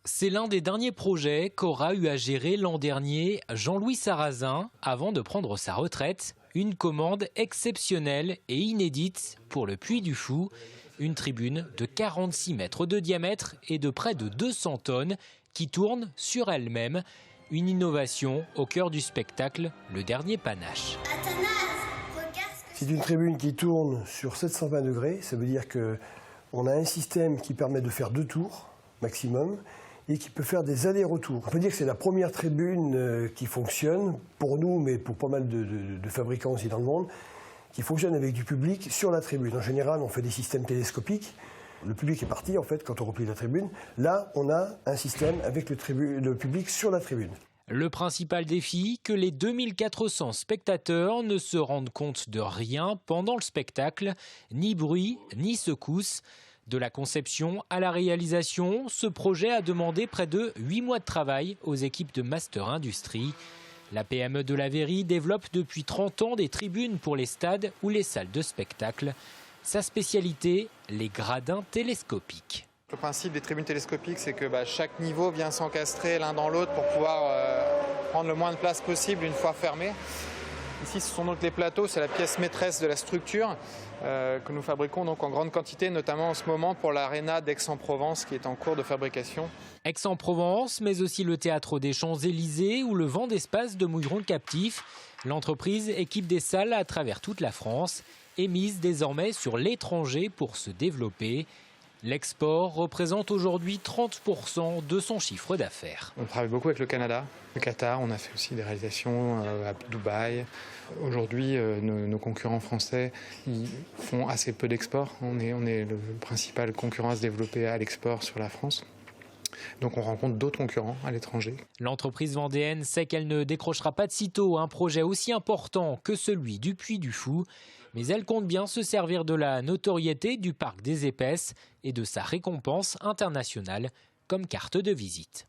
C'est l'un des derniers projets qu'aura eu à gérer l'an dernier Jean-Louis Sarrazin avant de prendre sa retraite. Une commande exceptionnelle et inédite pour le Puy du Fou. Une tribune de 46 mètres de diamètre et de près de 200 tonnes qui tourne sur elle-même. Une innovation au cœur du spectacle, le dernier panache. C'est une tribune qui tourne sur 720 degrés. Ça veut dire qu'on a un système qui permet de faire 2 tours maximum et qui peut faire des allers-retours. On peut dire que c'est la première tribune qui fonctionne, pour nous, mais pour pas mal de fabricants aussi dans le monde, qui fonctionne avec du public sur la tribune. En général, on fait des systèmes télescopiques. Le public est parti, en fait, quand on replie la tribune. Là, on a un système avec le public sur la tribune. Le principal défi, que les 2400 spectateurs ne se rendent compte de rien pendant le spectacle, ni bruit, ni secousse. De la conception à la réalisation, ce projet a demandé près de 8 mois de travail aux équipes de Master Industrie. La PME de la Véry développe depuis 30 ans des tribunes pour les stades ou les salles de spectacle. Sa spécialité, les gradins télescopiques. Le principe des tribunes télescopiques, c'est que chaque niveau vient s'encastrer l'un dans l'autre pour pouvoir prendre le moins de place possible une fois fermé. Ici, ce sont donc les plateaux, c'est la pièce maîtresse de la structure que nous fabriquons donc en grande quantité, notamment en ce moment pour l'aréna d'Aix-en-Provence qui est en cours de fabrication. Aix-en-Provence, mais aussi le théâtre des Champs-Élysées ou le Vent d'Espace de Mouilleron-le-Captif. L'entreprise équipe des salles à travers toute la France et mise désormais sur l'étranger pour se développer. L'export représente aujourd'hui 30% de son chiffre d'affaires. On travaille beaucoup avec le Canada, le Qatar, on a fait aussi des réalisations à Dubaï. Aujourd'hui, nos concurrents français ils font assez peu d'export. On est le principal concurrent à se développer à l'export sur la France. Donc on rencontre d'autres concurrents à l'étranger. L'entreprise vendéenne sait qu'elle ne décrochera pas de sitôt un projet aussi important que celui du Puy du Fou, mais elle compte bien se servir de la notoriété du parc des Épaisses et de sa récompense internationale comme carte de visite.